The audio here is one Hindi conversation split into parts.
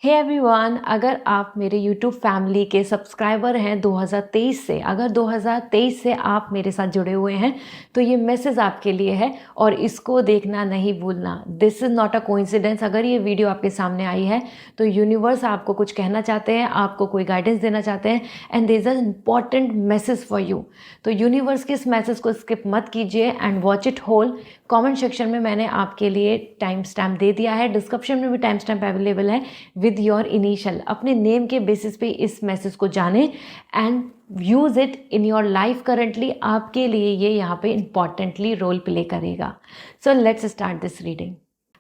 हे एवरीवन, अगर आप मेरे यूट्यूब फैमिली के सब्सक्राइबर हैं 2023 से, अगर 2023 से आप मेरे साथ जुड़े हुए हैं तो ये मैसेज आपके लिए है और इसको देखना नहीं भूलना। This is not a coincidence. अगर ये वीडियो आपके सामने आई है तो यूनिवर्स आपको कुछ कहना चाहते हैं, आपको कोई गाइडेंस देना चाहते हैं and there is a important message for you. तो यूनिवर्स के इस मैसेज को स्किप मत कीजिए and watch it whole. Comment section में मैंने आपके लिए टाइम स्टैम्प दे दिया है, डिस्क्रिप्शन में भी टाइम स्टैम्प अवेलेबल है विद योर इनिशियल। अपने नेम के बेसिस पे इस मैसेज को जाने and use it in your life. Currently आपके लिए ये यहाँ पे इम्पॉर्टेंटली रोल प्ले करेगा। So let's start this reading.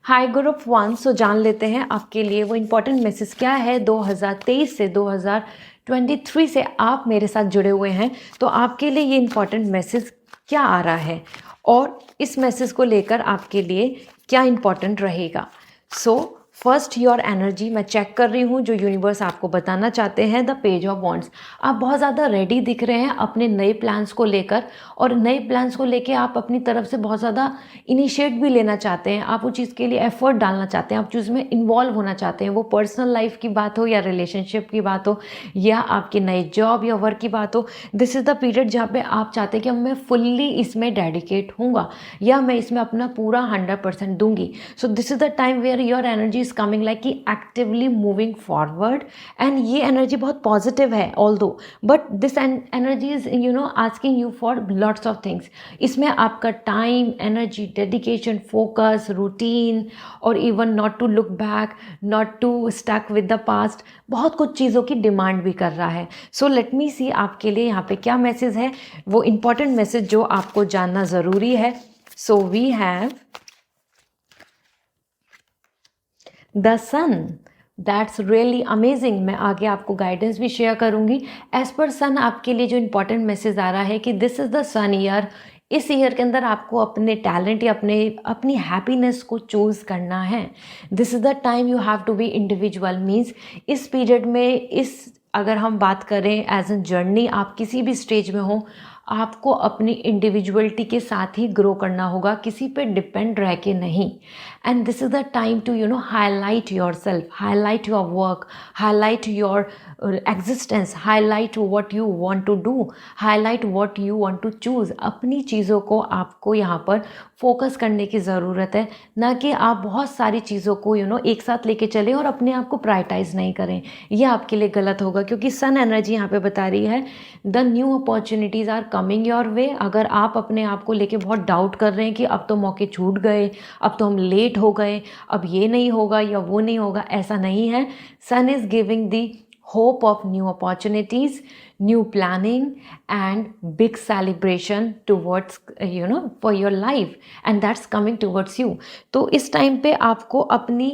High group 1। सो जान लेते हैं आपके लिए वो इम्पॉर्टेंट मैसेज क्या है। 2023 से 2023 से आप मेरे साथ जुड़े हुए हैं तो आपके लिए ये इम्पॉर्टेंट मैसेज क्या आ रहा है और इस मैसेज को लेकर आपके लिए क्या इम्पॉर्टेंट रहेगा। सो फर्स्ट योर एनर्जी मैं चेक कर रही हूँ जो यूनिवर्स आपको बताना चाहते हैं। The page of wands. आप बहुत ज़्यादा रेडी दिख रहे हैं अपने नए प्लान्स को लेकर और नए प्लान्स को लेकर आप अपनी तरफ से बहुत ज़्यादा इनिशिएट भी लेना चाहते हैं। आप उस चीज़ के लिए एफर्ट डालना चाहते हैं, आप चीज़ में इन्वॉल्व होना चाहते हैं। वो पर्सनल लाइफ की बात हो या रिलेशनशिप की बात हो या आपकी नए जॉब या वर्क की बात हो, दिस इज़ द पीरियड जहाँ पे आप चाहते हैं कि मैं फुल्ली इसमें डेडिकेट हूँगा या मैं इसमें अपना पूरा 100% दूंगी। So this is the time where your energy coming like कि एक्टिवली मूविंग फॉरवर्ड एंड ये एनर्जी बहुत पॉजिटिव है although, but this energy is asking you for lots of things. इसमें आपका time, energy, dedication, focus, routine और even not to look back, not to stuck with the past, बहुत कुछ चीज़ों की डिमांड भी कर रहा है। सो लेट मी सी आपके लिए यहाँ पे क्या मैसेज है, वो इम्पॉर्टेंट मैसेज जो आपको जानना ज़रूरी है। So we have the sun. That's really amazing. मैं आगे आपको गाइडेंस भी शेयर करूंगी। एज पर सन आपके लिए जो इंपॉर्टेंट मैसेज आ रहा है कि this is the sun year. इस ईयर के अंदर आपको अपने टैलेंट या अपनी हैप्पीनेस को चूज़ करना है। This is the time you have to be individual. Means इस पीरियड में, इस अगर हम बात करें एज ए जर्नी, आप किसी भी स्टेज में हो, आपको अपनी इंडिविजुअलिटी के साथ ही ग्रो करना होगा, किसी पे डिपेंड रह के नहीं। And this is the time to highlight your self, highlight your work, highlight your existence, highlight what you want to do, highlight what you want to choose. अपनी चीज़ों को आपको यहाँ पर फोकस करने की ज़रूरत है, ना कि आप बहुत सारी चीज़ों को एक साथ लेके चलें और अपने आप को प्रायोरिटाइज नहीं करें। ये आपके लिए गलत होगा क्योंकि सन एनर्जी यहाँ पे बता रही है the new opportunities are coming your way. अगर आप अपने आप को लेके बहुत डाउट कर रहे हैं कि अब तो मौके छूट गए, अब तो हम लेट हो गए, अब ये नहीं होगा या वो नहीं होगा, ऐसा नहीं है। Sun is giving the hope of new opportunities, new planning and big celebration towards for your life, and that's coming towards you. तो इस टाइम पे आपको अपनी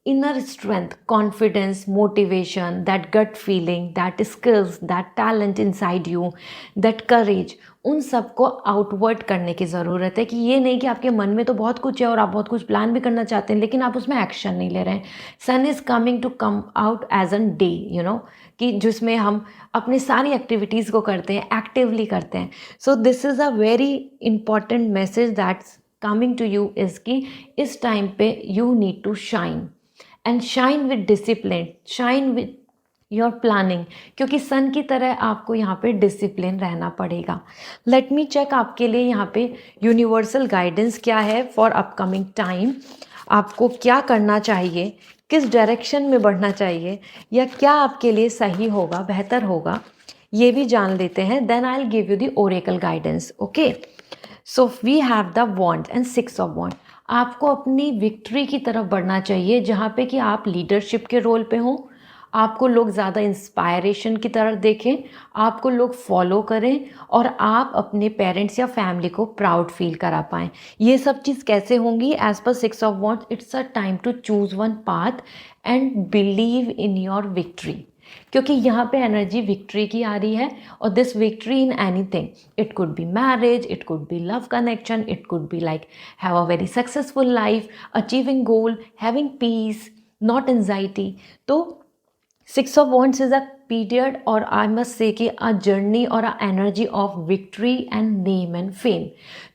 inner strength, confidence, motivation, that gut feeling, that skills, that talent inside you, that courage, उन सबको आउटवर्ड करने की ज़रूरत है। कि ये नहीं कि आपके मन में तो बहुत कुछ है और आप बहुत कुछ प्लान भी करना चाहते हैं लेकिन आप उसमें एक्शन नहीं ले रहे हैं। Sun is coming to come out as an day, कि जिसमें हम अपनी सारी एक्टिविटीज़ को करते हैं, एक्टिवली करते हैं। So this is a very important message that's coming to you, is कि इस टाइम पे you need to shine and shine with discipline, shine with your planning, क्योंकि सन की तरह आपको यहाँ पे डिसिप्लिन रहना पड़ेगा। लेट मी चेक आपके लिए यहाँ पे यूनिवर्सल गाइडेंस क्या है फॉर अपकमिंग टाइम। आपको क्या करना चाहिए, किस डायरेक्शन में बढ़ना चाहिए या क्या आपके लिए सही होगा, बेहतर होगा, ये भी जान लेते हैं। Then I will give you the oracle guidance. Okay, so we have the wand and 6 of wand. आपको अपनी विक्ट्री की तरफ बढ़ना चाहिए जहाँ पे कि आप लीडरशिप के रोल पे हों, आपको लोग ज़्यादा इंस्पायरेशन की तरफ देखें, आपको लोग फॉलो करें और आप अपने पेरेंट्स या फैमिली को प्राउड फील करा पाएँ। ये सब चीज़ कैसे होंगी? As per 6 of wands, it's a time to choose one path and believe in your victory, क्योंकि यहाँ पे एनर्जी विक्ट्री की आ रही है। और this victory in anything, it could be marriage, it could be love connection, it could be like have a very successful life, achieving goal, having peace, not anxiety. तो 6 of Wands is a period, or I must say कि a journey or a energy of victory and name and fame।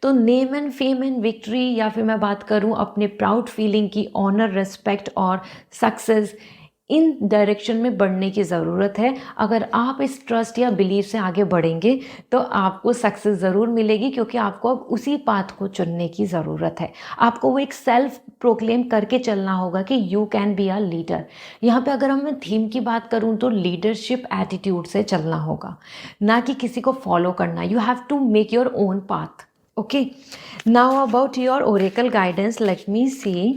तो name and fame and victory, या फिर मैं बात करूँ अपने प्राउड फीलिंग की, ऑनर, रेस्पेक्ट और सक्सेस, इन डायरेक्शन में बढ़ने की ज़रूरत है। अगर आप इस ट्रस्ट या बिलीव से आगे बढ़ेंगे तो आपको सक्सेस ज़रूर मिलेगी, क्योंकि आपको अब उसी पाथ को चुनने की ज़रूरत है। आपको वो एक सेल्फ प्रोक्लेम करके चलना होगा कि you can be a leader. यहाँ पे अगर मैं थीम की बात करूँ तो लीडरशिप एटीट्यूड से चलना होगा, ना कि किसी को फॉलो करना। You have to make your own path. Okay, now about your oracle guidance, let me see.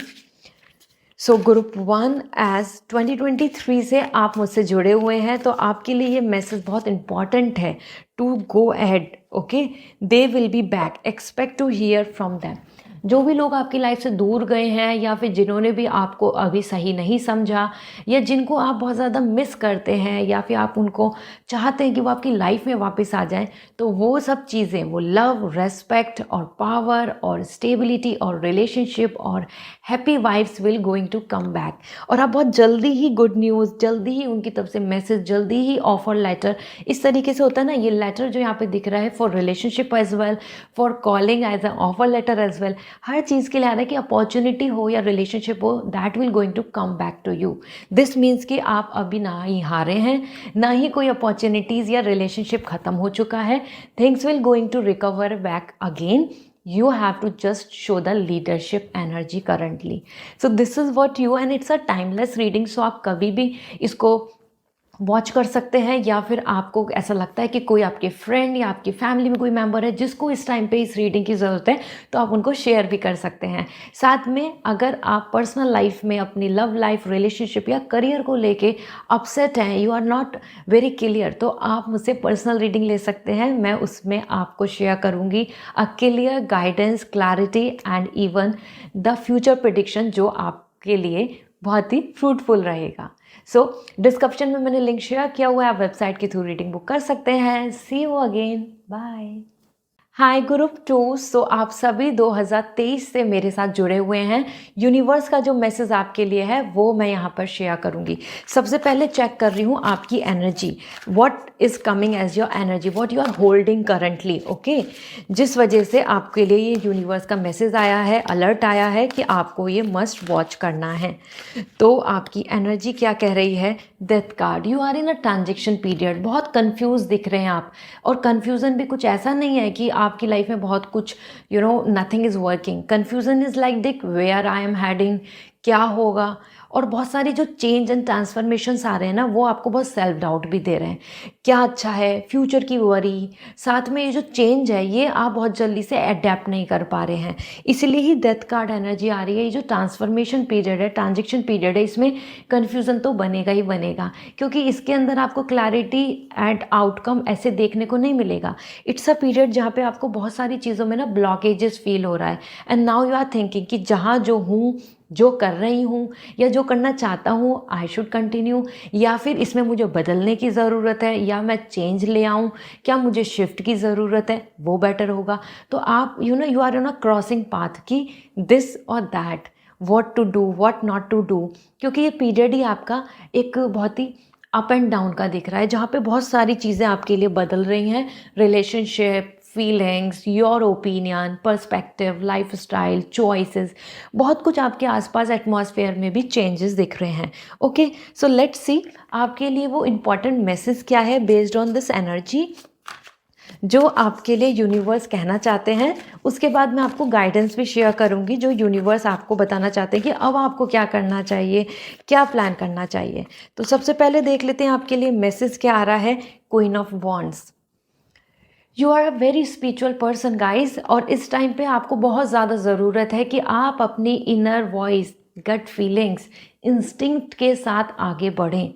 So group 1, as 2023 से आप मुझसे जुड़े हुए हैं तो आपके लिए ये मैसेज बहुत इंपॉर्टेंट है to go ahead. Okay, they will be back, expect to hear from them. जो भी लोग आपकी लाइफ से दूर गए हैं या फिर जिन्होंने भी आपको अभी सही नहीं समझा या जिनको आप बहुत ज़्यादा मिस करते हैं या फिर आप उनको चाहते हैं कि वो आपकी लाइफ में वापस आ जाएं, तो वो सब चीज़ें, वो लव, रेस्पेक्ट और पावर और स्टेबिलिटी और रिलेशनशिप और happy vibes will going to come back. और आप बहुत जल्दी ही गुड न्यूज़, जल्दी ही उनकी तरफ से मैसेज, जल्दी ही ऑफर लेटर, इस तरीके से होता है ना। ये लेटर जो यहाँ पे दिख रहा है for relationship as well, for calling as a offer letter as well, हर चीज़ के लिए आ रहा है कि अपॉर्चुनिटी हो या रिलेशनशिप हो, that will going to come back to you. This means कि आप अभी ना ही हारे हैं, ना ही कोई अपॉर्चुनिटीज़ या रिलेशनशिप ख़त्म हो चुका है। Things will going to recover back again. You have to just show the leadership energy currently. So this is what you, and it's a timeless reading, so आप कभी भी इसको वॉच कर सकते हैं, या फिर आपको ऐसा लगता है कि कोई आपके फ्रेंड या आपकी फैमिली में कोई मेंबर है जिसको इस टाइम पे इस रीडिंग की ज़रूरत है, तो आप उनको शेयर भी कर सकते हैं। साथ में अगर आप पर्सनल लाइफ में अपनी लव लाइफ, रिलेशनशिप या करियर को लेके अपसेट हैं, you are not very clear, तो आप मुझसे पर्सनल रीडिंग ले सकते हैं। मैं उसमें आपको शेयर करूँगी a clear guidance, clarity and even the future prediction, जो आपके लिए बहुत ही फ्रूटफुल रहेगा। सो डिस्क्रिप्शन में मैंने लिंक शेयर किया हुआ है, आप वेबसाइट के थ्रू रीडिंग बुक कर सकते हैं। See you again, bye. Hi group 2, so आप सभी 2023 से मेरे साथ जुड़े हुए हैं। यूनिवर्स का जो मैसेज आपके लिए है वो मैं यहाँ पर शेयर करूँगी। सबसे पहले चेक कर रही हूँ आपकी energy, what is coming as your energy, what you are holding currently. Okay, जिस वजह से आपके लिए ये यूनिवर्स का मैसेज आया है, अलर्ट आया है कि आपको ये मस्ट वॉच करना है। तो आपकी एनर्जी क्या कह रही है? Death card, you are in a transaction period. बहुत कंफ्यूज दिख रहे हैं आप, और कन्फ्यूज़न भी कुछ ऐसा नहीं है कि आपकी लाइफ में बहुत कुछ nothing is working. Confusion is like दिक वेयर आई एम हेडिंग, क्या होगा। और बहुत सारी जो चेंज एंड ट्रांसफॉर्मेशंस आ रहे हैं ना, वो आपको बहुत सेल्फ डाउट भी दे रहे हैं, क्या अच्छा है, फ्यूचर की वरी। साथ में ये जो चेंज है ये आप बहुत जल्दी से अडेप्ट नहीं कर पा रहे हैं, इसलिए ही डेथ कार्ड एनर्जी आ रही है। ये जो ट्रांसफॉर्मेशन पीरियड है, ट्रांजेक्शन पीरियड है, इसमें कन्फ्यूज़न तो बनेगा ही बनेगा, क्योंकि इसके अंदर आपको क्लैरिटी एंड आउटकम ऐसे देखने को नहीं मिलेगा। इट्स अ पीरियड जहाँ पे आपको बहुत सारी चीज़ों में ना ब्लॉकेजेस फील हो रहा है, and now you are thinking कि जहाँ जो हूँ, जो कर रही हूँ या जो करना चाहता हूँ, आई शुड कंटिन्यू, या फिर इसमें मुझे बदलने की ज़रूरत है, या मैं चेंज ले आऊँ, क्या मुझे शिफ्ट की ज़रूरत है, वो बेटर होगा। तो आप you are on a crossing path कि दिस और that, what to do, what not to do, क्योंकि ये पीरियड ही आपका एक बहुत ही अप एंड डाउन का दिख रहा है, जहाँ पे बहुत सारी चीज़ें आपके लिए बदल रही हैं। Relationship, feelings, your opinion, perspective, life style, choices, बहुत कुछ आपके आसपास एटमॉस्फेयर में भी चेंजेस दिख रहे हैं। ओके, सो लेट्स सी आपके लिए वो इम्पॉर्टेंट मैसेज क्या है बेस्ड ऑन दिस एनर्जी, जो आपके लिए यूनिवर्स कहना चाहते हैं। उसके बाद मैं आपको गाइडेंस भी शेयर करूंगी, जो यूनिवर्स आपको बताना चाहते हैं कि अब आपको क्या करना चाहिए, क्या प्लान करना चाहिए। तो सबसे पहले देख लेते हैं आपके लिए मैसेज क्या आ रहा है। Queen of wands, you are a very spiritual person guys, और इस टाइम पे आपको बहुत ज़्यादा ज़रूरत है कि आप अपनी inner voice, gut feelings, instinct के साथ आगे बढ़ें।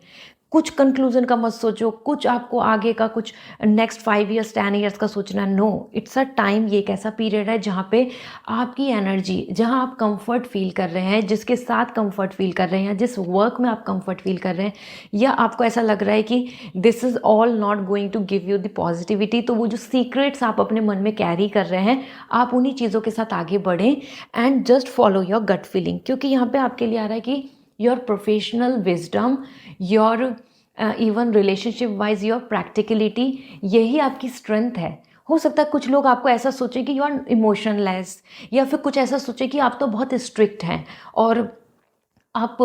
कुछ कंक्लूजन का मत सोचो, कुछ आपको आगे का कुछ नेक्स्ट 5 ईयर्स 10 ईयर्स का सोचना, नो, इट्स अ टाइम। ये एक ऐसा पीरियड है जहाँ पे आपकी एनर्जी, जहाँ आप कंफर्ट फील कर रहे हैं, जिसके साथ कंफर्ट फील कर रहे हैं, जिस वर्क में आप कंफर्ट फील कर रहे हैं, या आपको ऐसा लग रहा है कि this is all not going to give you the positivity, तो वो जो सीक्रेट्स आप अपने मन में कैरी कर रहे हैं, आप उन्हीं चीज़ों के साथ आगे बढ़ें and just follow your gut feeling. क्योंकि यहाँ पे आपके लिए आ रहा है कि your professional wisdom, your even relationship wise your practicality, यही आपकी स्ट्रेंथ है। हो सकता है कुछ लोग आपको ऐसा सोचे कि यू आर इमोशनलेस, या फिर कुछ ऐसा सोचे कि आप तो बहुत स्ट्रिक्ट हैं और आप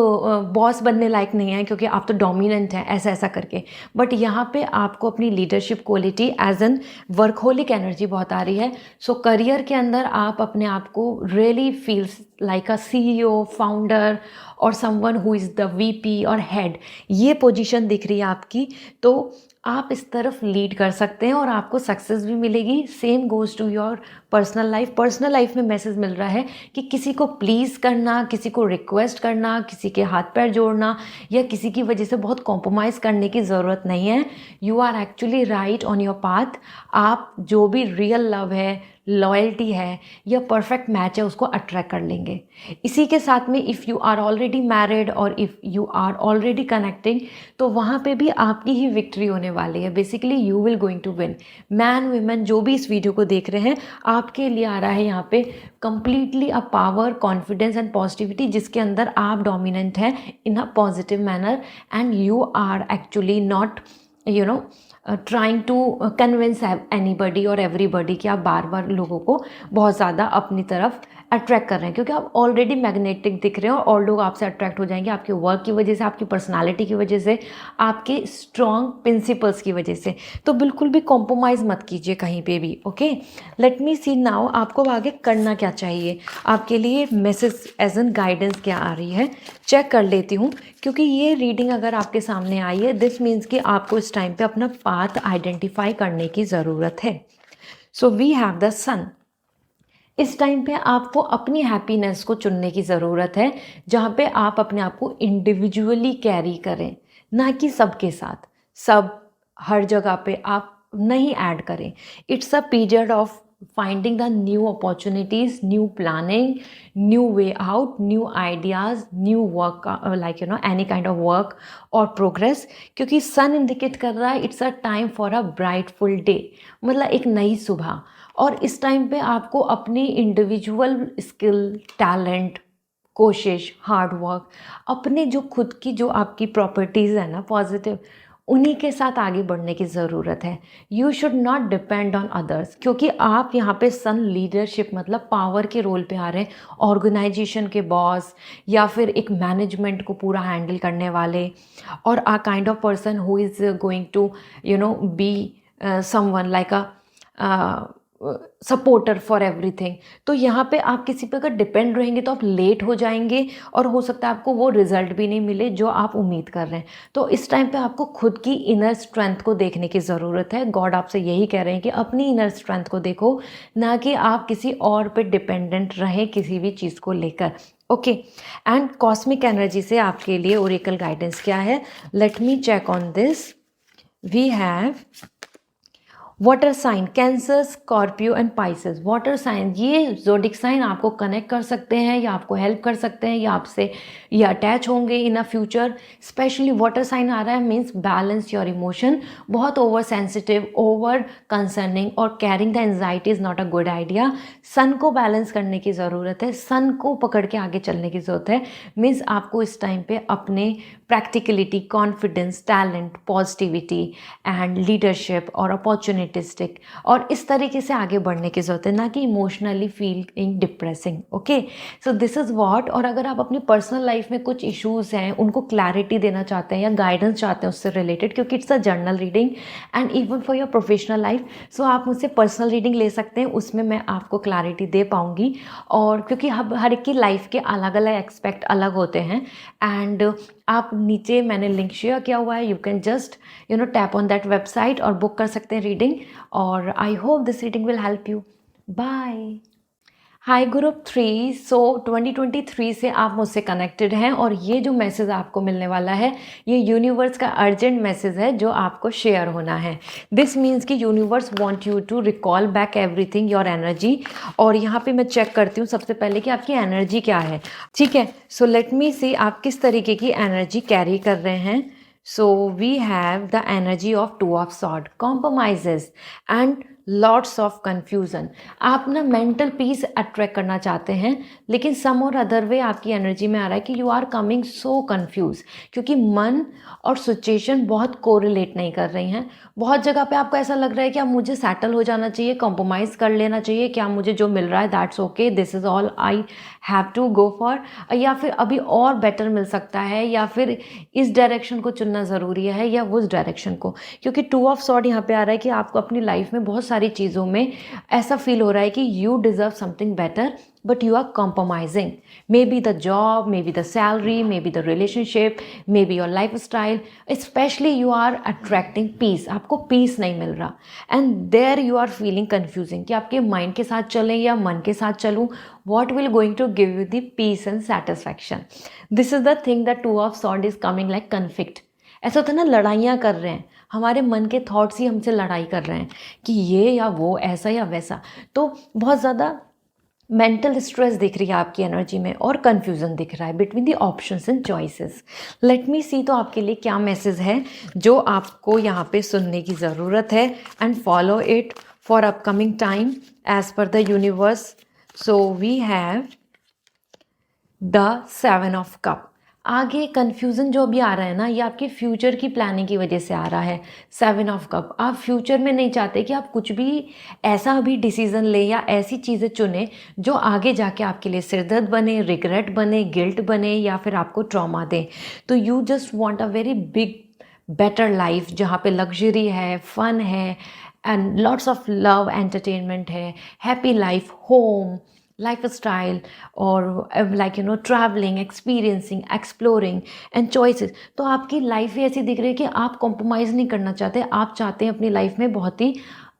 बॉस बनने लायक नहीं हैं क्योंकि आप तो डोमिनेंट हैं, ऐसा ऐसा करके। बट यहाँ पे आपको अपनी leadership quality as an workaholic energy बहुत आ रही है। सो करियर के अंदर आप अपने आप को really feels like a CEO, founder और someone who is the VP और हेड, ये पोजीशन दिख रही है आपकी। तो आप इस तरफ लीड कर सकते हैं और आपको सक्सेस भी मिलेगी। Same goes to your personal life. Personal life में मैसेज मिल रहा है कि किसी को प्लीज़ करना, किसी को रिक्वेस्ट करना, किसी के हाथ पैर जोड़ना या किसी की वजह से बहुत कॉम्प्रोमाइज़ करने की ज़रूरत नहीं है। You are actually right on your path. आप जो भी रियल लव है, लॉयल्टी है या परफेक्ट मैच है, उसको अट्रैक्ट कर लेंगे। इसी के साथ में if you are already married और if you are already connecting, तो वहाँ पे भी आपकी ही विक्ट्री होने वाली है। Basically you will going to win. Man women जो भी इस वीडियो को देख रहे हैं, आपके लिए आ रहा है यहाँ पे completely a power, confidence and positivity, जिसके अंदर आप डोमिनेंट हैं in a positive manner and you are actually not trying to convince anybody और एवरीबडी कि आप बार बार लोगों को बहुत ज़्यादा अपनी तरफ अट्रैक्ट कर रहे हैं, क्योंकि आप ऑलरेडी मैग्नेटिक दिख रहे हो और लोग आपसे अट्रैक्ट हो जाएंगे आपके वर्क की वजह से, आपकी पर्सनालिटी की वजह से, आपके स्ट्रॉन्ग प्रिंसिपल्स की वजह से। तो बिल्कुल भी कॉम्प्रोमाइज़ मत कीजिए कहीं पे भी। ओके, लेट मी सी नाउ आपको आगे करना क्या चाहिए। आपके लिए मैसेज एज एन गाइडेंस क्या आ रही है, चेक कर लेती हूँ, क्योंकि ये रीडिंग अगर आपके सामने आई है, दिस मीन्स कि आपको इस टाइम पे अपना पाथ आइडेंटिफाई करने की ज़रूरत है। सो वी हैव द सन। इस टाइम पे आपको अपनी हैप्पीनेस को चुनने की ज़रूरत है, जहाँ पे आप अपने आप को इंडिविजुअली कैरी करें, ना कि सबके साथ। सब हर जगह पे आप नहीं ऐड करें। It's a period of finding the new opportunities, new planning, new way out, new ideas, new work, like any kind of work और प्रोग्रेस। क्योंकि सन इंडिकेट कर रहा है it's a time for a brightful day, मतलब एक नई सुबह। और इस टाइम पे आपको अपनी इंडिविजुअल स्किल, टैलेंट, कोशिश, हार्ड वर्क, अपने जो खुद की जो आपकी प्रॉपर्टीज़ है ना पॉजिटिव, उन्हीं के साथ आगे बढ़ने की ज़रूरत है। You should not depend on others, क्योंकि आप यहाँ पे सन लीडरशिप मतलब पावर के रोल पे आ रहे हैं, ऑर्गेनाइजेशन के बॉस या फिर एक मैनेजमेंट को पूरा हैंडल करने वाले, और a kind of person who is going to be someone like a supporter for everything. तो यहाँ पे आप किसी पे अगर डिपेंड रहेंगे तो आप लेट हो जाएंगे और हो सकता है आपको वो रिजल्ट भी नहीं मिले जो आप उम्मीद कर रहे हैं। तो इस टाइम पे आपको खुद की इनर स्ट्रेंथ को देखने की ज़रूरत है। गॉड आपसे यही कह रहे हैं कि अपनी इनर स्ट्रेंथ को देखो, ना कि आप किसी और पे डिपेंडेंट रहें किसी भी चीज़ को लेकर। ओके, एंड कॉस्मिक एनर्जी से आपके लिए ओरेकल गाइडेंस क्या है, let me check on this. We have water sign cancer, Scorpio and Pisces. Water sign, ये ज़ोडिक साइन आपको कनेक्ट कर सकते हैं या आपको हेल्प कर सकते हैं या आपसे ये अटैच होंगे in a future. Specially water sign आ रहा है मीन्स बैलेंस योर इमोशन। बहुत ओवर सेंसिटिव, ओवर कंसर्निंग और caring the anxiety is not a good idea. Sun को बैलेंस करने की ज़रूरत है, सन को पकड़ के आगे चलने की ज़रूरत है। मीन्स आपको इस टाइम पे अपने practicality, confidence, talent, positivity and leadership और अपॉर्चुनिटिस्टिक और इस तरीके से आगे बढ़ने की ज़रूरत है, ना कि emotionally feeling depressing. Okay, so this is what. और अगर आप अपनी पर्सनल लाइफ में कुछ इश्यूज़ हैं उनको क्लैरिटी देना चाहते हैं या गाइडेंस चाहते हैं उससे रिलेटेड, क्योंकि it's a journal reading and even for your professional life, so आप मुझसे पर्सनल रीडिंग ले सकते हैं, उसमें मैं आपको क्लैरिटी दे पाऊँगी। और क्योंकि हर एक की लाइफ के अलग अलग एक्सपेक्ट अलग होते हैं, एंड आप नीचे मैंने लिंक शेयर किया हुआ है, you can just tap on that website और बुक कर सकते हैं रीडिंग। और I hope this reading will help you. Bye. Hi group 3। So 2023 से आप मुझसे कनेक्टेड हैं और ये जो मैसेज आपको मिलने वाला है ये यूनिवर्स का अर्जेंट मैसेज है जो आपको शेयर होना है। दिस मीन्स कि universe want you to recall back everything your energy. और यहाँ पे मैं चेक करती हूँ सबसे पहले कि आपकी एनर्जी क्या है। ठीक है, सो लेट मी सी आप किस तरीके की एनर्जी कैरी कर रहे हैं। So we have the energy of Two of Swords, compromises and lots of confusion. आप ना मेंटल पीस अट्रैक्ट करना चाहते हैं, लेकिन सम और अदर वे आपकी एनर्जी में आ रहा है कि you are coming so confuse, क्योंकि मन और सिचुएशन बहुत कोरिलेट नहीं कर रही हैं। बहुत जगह पे आपको ऐसा लग रहा है कि अब मुझे सेटल हो जाना चाहिए, कॉम्प्रोमाइज़ कर लेना चाहिए, क्या मुझे जो मिल रहा है that's okay, this is all I have to go for, या फिर अभी और बेटर मिल सकता है, या फिर इस डायरेक्शन को चुनना ज़रूरी है या उस डायरेक्शन को। क्योंकि टू ऑफ सॉर्ड यहाँ पे आ रहा है कि आपको अपनी लाइफ में बहुत सारी चीज़ों में ऐसा फील हो रहा है कि you deserve something better, but you are compromising. Maybe the job, maybe the salary, maybe the relationship, maybe your lifestyle. Especially you are attracting peace. आपको peace नहीं मिल रहा, and there you are feeling confusing कि आपके mind के साथ चलें या मन के साथ चलूँ. What will going to give you the peace and satisfaction? This is the thing that two of sword is coming like conflict. ऐसा होता है ना, लड़ाइयाँ कर रहे हैं, हमारे मन के थॉट्स ही हमसे लड़ाई कर रहे हैं कि ये या वो, ऐसा या वैसा। तो बहुत ज़्यादा मेंटल स्ट्रेस दिख रही है आपकी एनर्जी में, और कन्फ्यूज़न दिख रहा है between the options and choices. Let me see तो आपके लिए क्या मैसेज है जो आपको यहाँ पे सुनने की ज़रूरत है, and follow it for upcoming time as per the universe. So we have the 7 of cup. आगे कन्फ्यूज़न जो भी आ रहा है ना, ये आपके फ्यूचर की प्लानिंग की वजह से आ रहा है। 7 ऑफ कप, आप फ्यूचर में नहीं चाहते कि आप कुछ भी ऐसा भी डिसीज़न लें या ऐसी चीज़ें चुनें जो आगे जाके आपके लिए सिरदर्द बने, रिग्रेट बने, गिल्ट बने, या फिर आपको ट्रॉमा दें। तो you just want a very big better life जहाँ पे लग्जरी है, फन है, and lots of love, entertainment है, happy life, home, lifestyle, or like you know traveling, experiencing, exploring and choices। तो आपकी लाइफ ही ऐसी दिख रही है कि आप कॉम्प्रोमाइज़ नहीं करना चाहते, आप चाहते हैं अपनी लाइफ में बहुत ही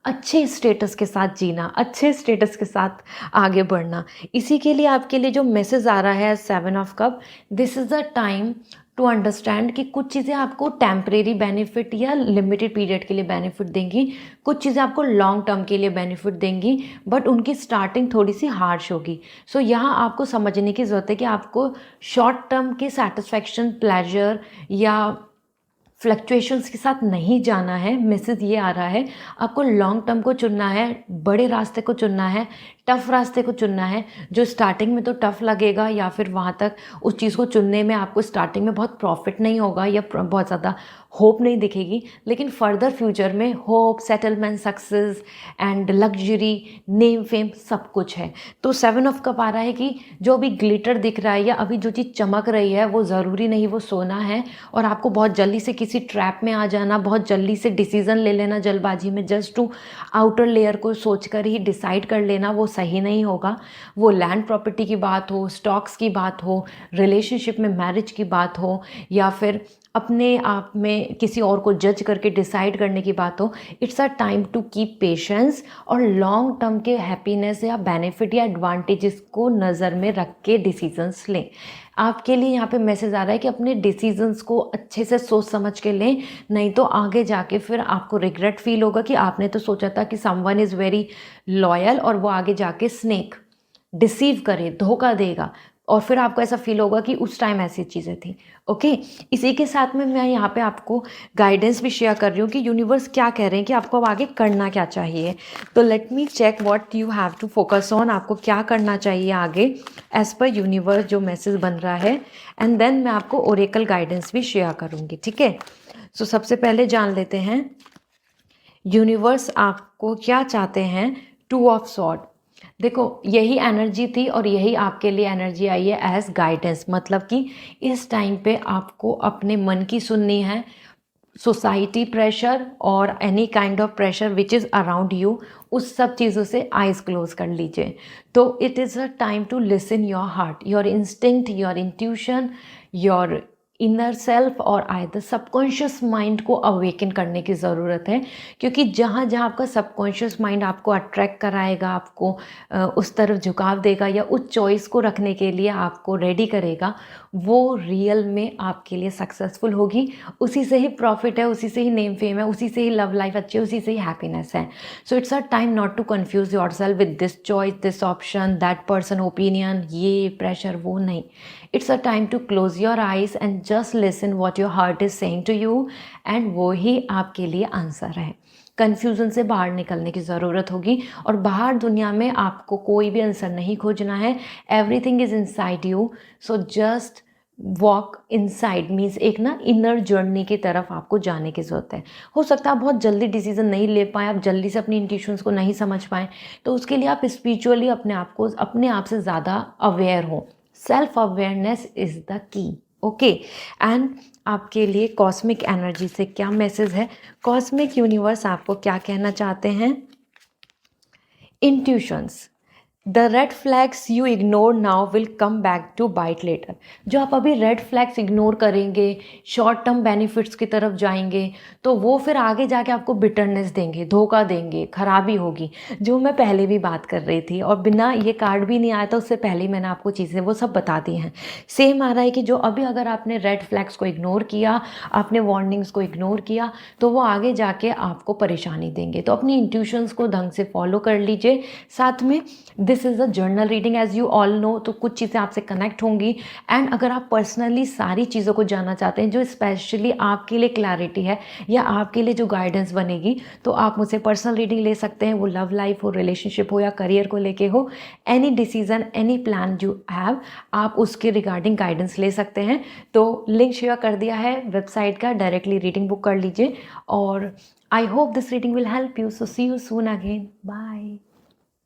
अच्छे स्टेटस के साथ जीना, अच्छे स्टेटस के साथ आगे बढ़ना। इसी के लिए आपके लिए जो मैसेज आ रहा है 7 of cup, this is the time to understand कि कुछ चीज़ें आपको टेम्परेरी बेनिफिट या लिमिटेड पीरियड के लिए बेनिफिट देंगी, कुछ चीज़ें आपको लॉन्ग टर्म के लिए बेनिफिट देंगी, बट उनकी स्टार्टिंग थोड़ी सी हार्श होगी। सो यहाँ आपको समझने की ज़रूरत है कि आपको शॉर्ट टर्म के सेटिस्फैक्शन, प्लेजर या फ्लक्चुएशंस के साथ नहीं जाना है। मैसेज ये आ रहा है, आपको लॉन्ग टर्म को चुनना है, बड़े रास्ते को चुनना है, टफ़ रास्ते को चुनना है। जो स्टार्टिंग में तो टफ़ लगेगा, या फिर वहाँ तक उस चीज़ को चुनने में आपको स्टार्टिंग में बहुत प्रॉफिट नहीं होगा या बहुत ज़्यादा होप नहीं दिखेगी, लेकिन फर्दर फ्यूचर में hope, settlement, success and luxury, name, fame सब कुछ है। तो 7 ऑफ कप आ रहा है कि जो अभी ग्लिटर दिख रहा है या अभी जो चीज़ चमक रही है वो ज़रूरी नहीं वो सोना है, और आपको बहुत जल्दी से किसी ट्रैप में आ जाना, बहुत जल्दी से डिसीज़न ले लेना जल्दबाजी में, जस्ट टू आउटर लेयर को सोचकर ही डिसाइड कर लेना, वो सही नहीं होगा। वो लैंड प्रॉपर्टी की बात हो, स्टॉक्स की बात हो, रिलेशनशिप में मैरिज की बात हो, या फिर अपने आप में किसी और को जज करके डिसाइड करने की बात हो, it's a time to keep patience और लॉन्ग टर्म के हैप्पीनेस या बेनिफिट या एडवांटेजेस को नज़र में रख के डिसीजंस लें। आपके लिए यहाँ पे मैसेज आ रहा है कि अपने डिसीजंस को अच्छे से सोच समझ के लें, नहीं तो आगे जाके फिर आपको रिग्रेट फील होगा कि आपने तो सोचा था कि समवन इज़ वेरी लॉयल, और वो आगे जाके स्नेक डिसीव करे, धोखा देगा, और फिर आपको ऐसा फील होगा कि उस टाइम ऐसी चीज़ें थी। ओके, इसी के साथ में मैं यहाँ पे आपको गाइडेंस भी शेयर कर रही हूँ कि यूनिवर्स क्या कह रहे हैं कि आपको अब आगे करना क्या चाहिए। तो let me check what you have to focus on, आपको क्या करना चाहिए आगे एज पर यूनिवर्स जो मैसेज बन रहा है, एंड देन मैं आपको ओरेकल गाइडेंस भी शेयर करूँगी। ठीक है, सो सबसे पहले जान लेते हैं यूनिवर्स आपको क्या चाहते हैं। 2 ऑफ सॉर्ड, देखो यही एनर्जी थी और यही आपके लिए एनर्जी आई है एज गाइडेंस। मतलब कि इस टाइम पे आपको अपने मन की सुननी है, सोसाइटी प्रेशर और any kind of pressure which is around you, उस सब चीज़ों से आइज़ क्लोज कर लीजिए। तो it is a time to listen your heart, your instinct, your intuition, your inner self और आइदर सबकॉन्शियस माइंड को अवेकन करने की ज़रूरत है। क्योंकि जहाँ जहाँ आपका सबकॉन्शियस माइंड आपको अट्रैक्ट कराएगा, आपको उस तरफ झुकाव देगा या उस चॉइस को रखने के लिए आपको रेडी करेगा, वो रियल में आपके लिए सक्सेसफुल होगी। उसी से ही प्रॉफिट है, उसी से ही नेम फेम है, उसी से ही लव लाइफ अच्छी है, उसी से ही हैप्पीनेस है। So it's a time not to confuse your self with this choice, this option, that person opinion, ये प्रेशर, वो नहीं। It's a time to close your eyes and just listen what your heart is saying to you, and वो ही आपके लिए आंसर है। कन्फ्यूज़न से बाहर निकलने की ज़रूरत होगी और बाहर दुनिया में आपको कोई भी आंसर नहीं खोजना है, everything is inside you, so just walk inside means एक ना इनर जर्नी की तरफ आपको जाने की ज़रूरत है। हो सकता है आप बहुत जल्दी डिसीजन नहीं ले पाएँ, आप जल्दी से अपनी इंट्यूशंस को नहीं समझ पाएँ, तो उसके लिए आप स्पिरिचुअली अपने आप से ज़्यादा अवेयर हों। Self awareness is the key. Okay, and आपके लिए कॉस्मिक एनर्जी से क्या मैसेज है, कॉस्मिक यूनिवर्स आपको क्या कहना चाहते हैं? Intuitions, the red flags you ignore now will come back to bite later. जो आप अभी रेड फ्लैग्स इग्नोर करेंगे, शॉर्ट टर्म बेनिफिट्स की तरफ जाएंगे, तो वो फिर आगे जाके आपको बिटरनेस देंगे, धोखा देंगे, खराबी होगी, जो मैं पहले भी बात कर रही थी। और बिना ये कार्ड भी नहीं आया था उससे पहले ही मैंने आपको चीज़ें वो सब बता दी हैं। सेम आ रहा है कि जो अभी अगर आपने रेड फ्लैग्स को इग्नोर किया, आपने वार्निंग्स को इग्नोर किया, तो वो आगे जाके आपको परेशानी देंगे। तो अपनी इंट्यूशंस को ढंग से फॉलो कर लीजिए। साथ में this is a journal reading as you all know, तो कुछ चीज़ें आपसे कनेक्ट होंगी। एंड अगर आप पर्सनली सारी चीज़ों को जानना चाहते हैं जो स्पेशली आपके लिए क्लैरिटी है या आपके लिए जो गाइडेंस बनेगी, तो आप मुझसे पर्सनल रीडिंग ले सकते हैं। वो लव लाइफ हो, रिलेशनशिप हो या करियर को लेके हो, any decision, any plan you have, आप उसके रिगार्डिंग गाइडेंस ले सकते हैं। तो लिंक शेयर कर दिया है वेबसाइट का, डायरेक्टली रीडिंग बुक कर लीजिए। और I hope this reading will help you, so see you soon again, bye.